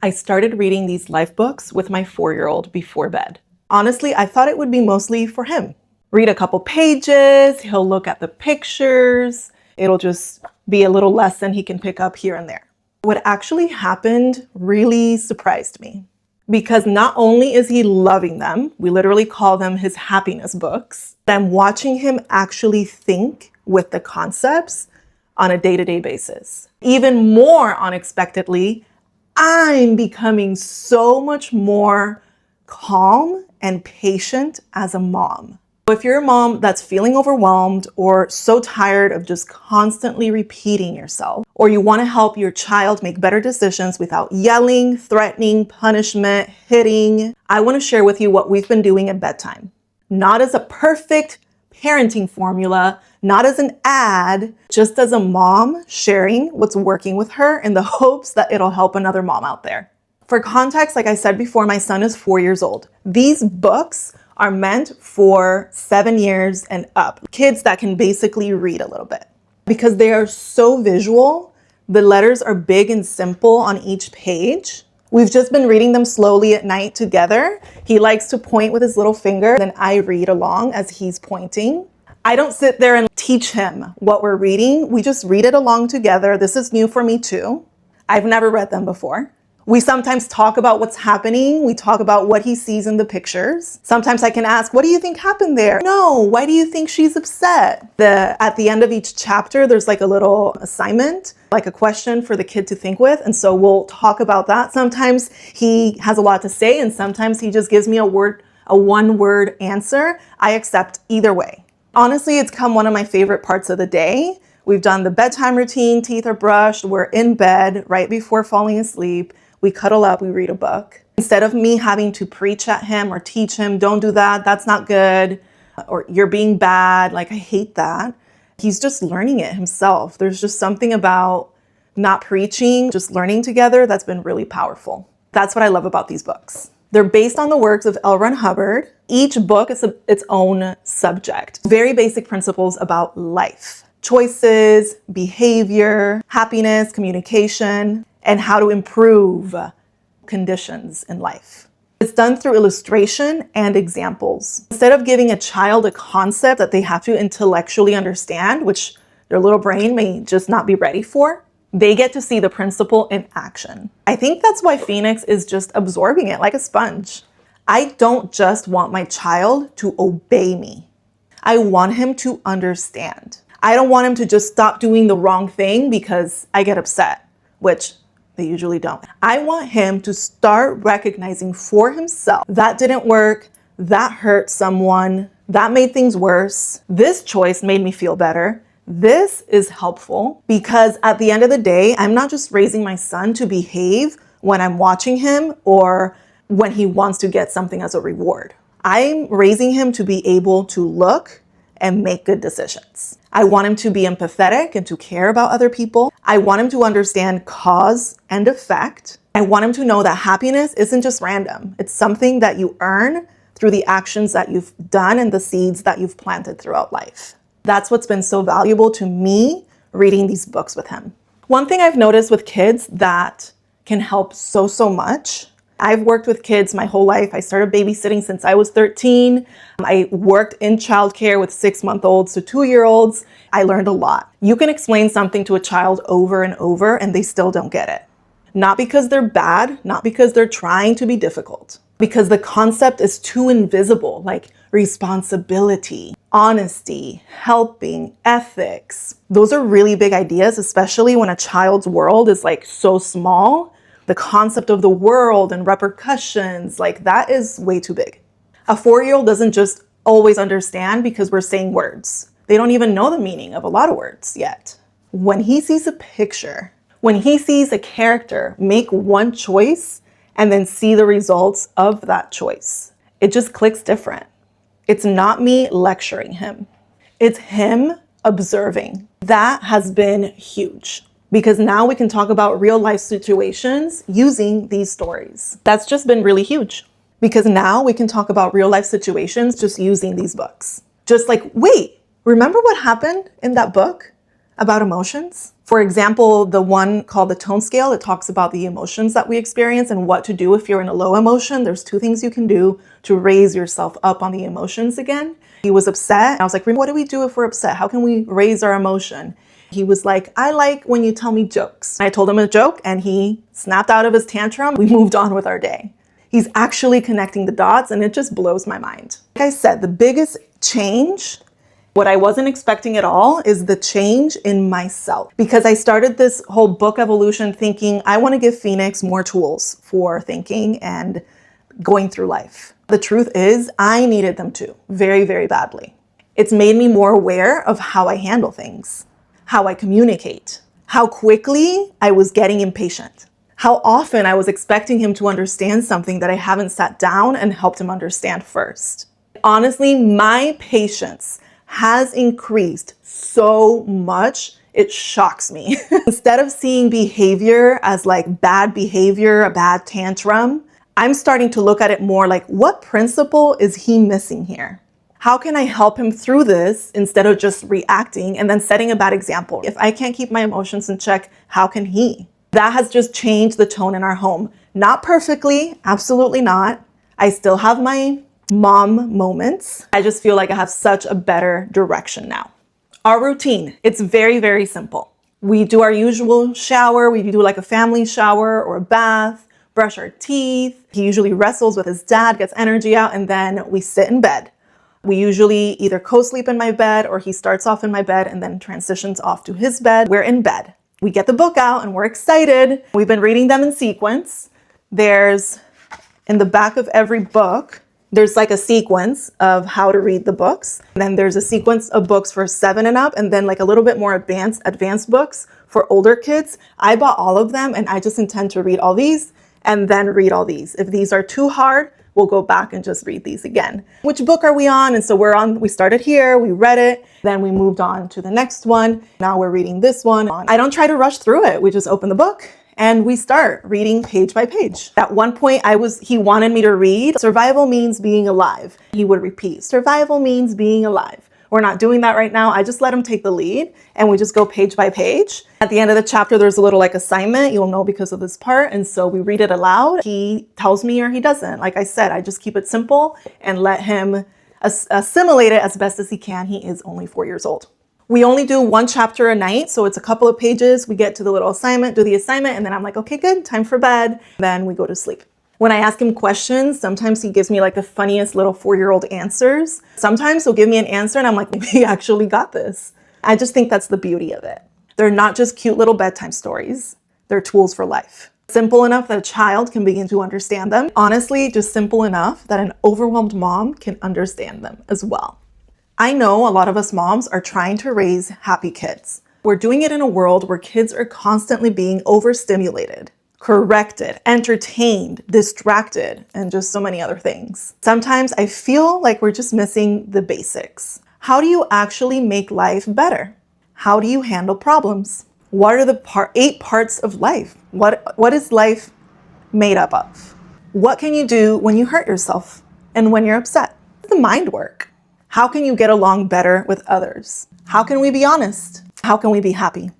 I started reading these life books with my 4-year-old before bed. Honestly, I thought it would be mostly for him. Read a couple pages, he'll look at the pictures, it'll just be a little lesson he can pick up here and there. What actually happened really surprised me, because not only is he loving them, we literally call them his happiness books, I'm watching him actually think with the concepts on a day-to-day basis. Even more unexpectedly, I'm becoming so much more calm and patient as a mom. If you're a mom that's feeling overwhelmed or so tired of just constantly repeating yourself, or you want to help your child make better decisions without yelling, threatening, punishment, hitting, I want to share with you what we've been doing at bedtime. Not as a perfect parenting formula, not as an ad, just as a mom sharing what's working with her in the hopes that it'll help another mom out there. For context, like I said before, my son is 4 years old. These books are meant for 7 years and up. Kids that can basically read a little bit. Because they are so visual, the letters are big and simple on each page. We've just been reading them slowly at night together. He likes to point with his little finger, then I read along as he's pointing. I don't sit there and teach him what we're reading. We just read it along together. This is new for me too. I've never read them before. We sometimes talk about what's happening. We talk about what he sees in the pictures. Sometimes I can ask, what do you think happened there? No, why do you think she's upset? At the end of each chapter, there's like a little assignment, like a question for the kid to think with. And so we'll talk about that. Sometimes he has a lot to say and sometimes he just gives me a one-word answer. I accept either way. Honestly, it's come one of my favorite parts of the day. We've done the bedtime routine, teeth are brushed, we're in bed right before falling asleep. We cuddle up, we read a book. Instead of me having to preach at him or teach him, don't do that, that's not good, or you're being bad, like I hate that. He's just learning it himself. There's just something about not preaching, just learning together that's been really powerful. That's what I love about these books. They're based on the works of Hubbard. Each book is its own subject. Very basic principles about life, choices, behavior, happiness, communication, and how to improve conditions in life. It's done through illustration and examples. Instead of giving a child a concept that they have to intellectually understand, which their little brain may just not be ready for, they get to see the principle in action. I think that's why Phoenix is just absorbing it like a sponge. I don't just want my child to obey me. I want him to understand. I don't want him to just stop doing the wrong thing because I get upset, which they usually don't. I want him to start recognizing for himself that didn't work, that hurt someone, that made things worse, this choice made me feel better. This is helpful because at the end of the day, I'm not just raising my son to behave when I'm watching him or when he wants to get something as a reward. I'm raising him to be able to look and make good decisions. I want him to be empathetic and to care about other people. I want him to understand cause and effect. I want him to know that happiness isn't just random. It's something that you earn through the actions that you've done and the seeds that you've planted throughout life. That's what's been so valuable to me reading these books with him. One thing I've noticed with kids that can help so much. I've worked with kids my whole life. I started babysitting since I was 13. I worked in childcare with 6-month-olds to 2-year-olds. I learned a lot. You can explain something to a child over and over and they still don't get it. Not because they're bad, not because they're trying to be difficult, because the concept is too invisible, like responsibility, honesty, helping, ethics. Those are really big ideas, especially when a child's world is like so small. The concept of the world and repercussions, like that is way too big. A 4-year-old doesn't just always understand because we're saying words. They don't even know the meaning of a lot of words yet. When he sees a picture, when he sees a character make one choice and then see the results of that choice, it just clicks different. It's not me lecturing him. It's him observing. That has been huge. Because now we can talk about real life situations using these stories. That's just been really huge. Because now we can talk about real life situations just using these books. Just like, wait, remember what happened in that book? about emotions. For example, the one called the tone scale, it talks about the emotions that we experience and what to do if you're in a low emotion. There's 2 things you can do to raise yourself up on the emotions again. He was upset. I was like, what do we do if we're upset? How can we raise our emotion? He was like, I like when you tell me jokes. I told him a joke and he snapped out of his tantrum. We moved on with our day. He's actually connecting the dots and it just blows my mind. Like I said, the biggest change, what I wasn't expecting at all, is the change in myself. Because I started this whole book evolution thinking I want to give Phoenix more tools for thinking and going through life. The truth is I needed them too, very, very badly. It's made me more aware of how I handle things, how I communicate, how quickly I was getting impatient, how often I was expecting him to understand something that I haven't sat down and helped him understand first. Honestly, my patience has increased so much, it shocks me. Instead of seeing behavior as like bad behavior, a bad tantrum, I'm starting to look at it more like, what principle is he missing here? How can I help him through this instead of just reacting and then setting a bad example? If I can't keep my emotions in check, how can he? That has just changed the tone in our home. Not perfectly, absolutely not. I still have my mom moments. I just feel like I have such a better direction now. Our routine, it's very, very simple. We do our usual shower. We do like a family shower or a bath, brush our teeth. He usually wrestles with his dad, gets energy out, and then we sit in bed. We usually either co-sleep in my bed or he starts off in my bed and then transitions off to his bed. We're in bed. We get the book out and we're excited. We've been reading them in sequence. There's, in the back of every book, there's like a sequence of how to read the books. And then there's a sequence of books for 7 and up, and then like a little bit more advanced books for older kids. I bought all of them and I just intend to read all these and then read all these. If these are too hard, we'll go back and just read these again. Which book are we on? And so we started here, we read it, then we moved on to the next one. Now we're reading this one. I don't try to rush through it. We just open the book and we start reading page by page. At one point he wanted me to read, survival means being alive. He would repeat, survival means being alive. We're not doing that right now. I just let him take the lead and we just go page by page. At the end of the chapter, there's a little like assignment. You'll know because of this part. And so we read it aloud. He tells me or he doesn't. Like I said, I just keep it simple and let him assimilate it as best as he can. He is only 4 years old. We only do 1 chapter a night. So it's a couple of pages. We get to the little assignment, do the assignment, and then I'm like, okay, good, time for bed. Then we go to sleep. When I ask him questions, sometimes he gives me like the funniest little 4-year-old answers. Sometimes he'll give me an answer and I'm like, maybe he actually got this. I just think that's the beauty of it. They're not just cute little bedtime stories. They're tools for life. Simple enough that a child can begin to understand them. Honestly, just simple enough that an overwhelmed mom can understand them as well. I know a lot of us moms are trying to raise happy kids. We're doing it in a world where kids are constantly being overstimulated, corrected, entertained, distracted, and just so many other things. Sometimes I feel like we're just missing the basics. How do you actually make life better? How do you handle problems? What are the 8 parts of life? What is life made up of? What can you do when you hurt yourself and when you're upset? How does the mind work? How can you get along better with others? How can we be honest? How can we be happy?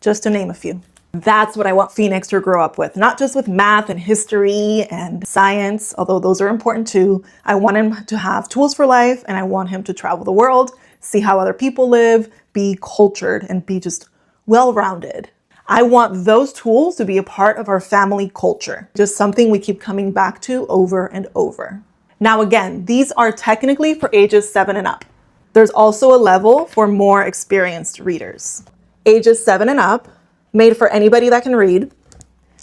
Just to name a few. That's what I want Phoenix to grow up with, not just with math and history and science, although those are important too. I want him to have tools for life and I want him to travel the world, see how other people live, be cultured and be just well-rounded. I want those tools to be a part of our family culture, just something we keep coming back to over and over. Now again, these are technically for ages 7 and up. There's also a level for more experienced readers. Ages 7 and up, made for anybody that can read.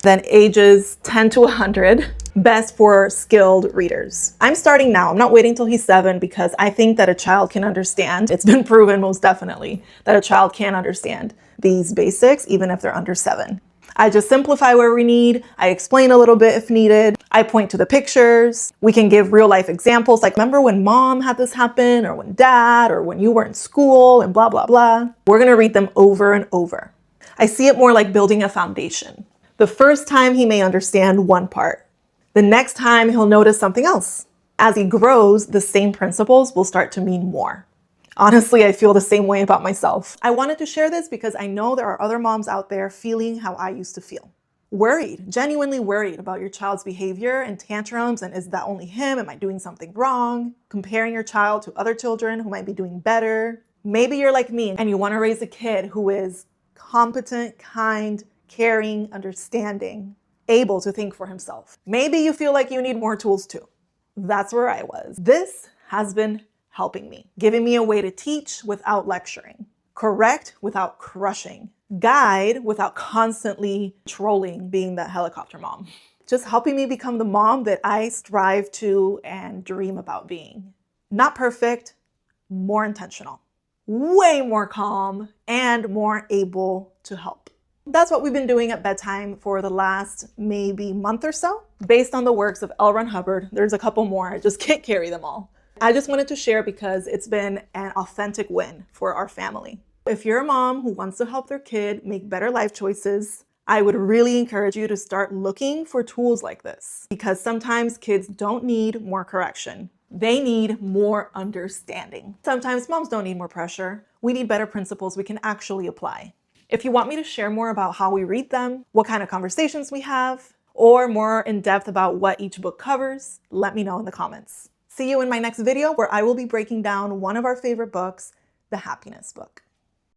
Then ages 10 to 100, best for skilled readers. I'm starting now. I'm not waiting till he's 7 because I think that a child can understand. It's been proven most definitely that a child can understand these basics even if they're under 7. I just simplify where we need. I explain a little bit if needed. I point to the pictures. We can give real life examples. Like, remember when mom had this happen, or when dad, or when you were in school and blah, blah, blah. We're going to read them over and over. I see it more like building a foundation. The first time he may understand one part. The next time he'll notice something else. As he grows, the same principles will start to mean more. Honestly, I feel the same way about myself. I wanted to share this because I know there are other moms out there feeling how I used to feel. Worried, genuinely worried about your child's behavior and tantrums, and is that only him? Am I doing something wrong? Comparing your child to other children who might be doing better. Maybe you're like me and you want to raise a kid who is competent, kind, caring, understanding, able to think for himself. Maybe you feel like you need more tools too. That's where I was. This has been helping me, giving me a way to teach without lecturing, correct without crushing, guide without constantly trolling, being that helicopter mom. Just helping me become the mom that I strive to and dream about being. Not perfect, more intentional, way more calm, and more able to help. That's what we've been doing at bedtime for the last maybe month or so, based on the works of L. Ron Hubbard. There's a couple more, I just can't carry them all. I just wanted to share because it's been an authentic win for our family. If you're a mom who wants to help their kid make better life choices, I would really encourage you to start looking for tools like this, because sometimes kids don't need more correction. They need more understanding. Sometimes moms don't need more pressure. We need better principles we can actually apply. If you want me to share more about how we read them, what kind of conversations we have, or more in depth about what each book covers, let me know in the comments. See you in my next video where I will be breaking down one of our favorite books, The Happiness Book.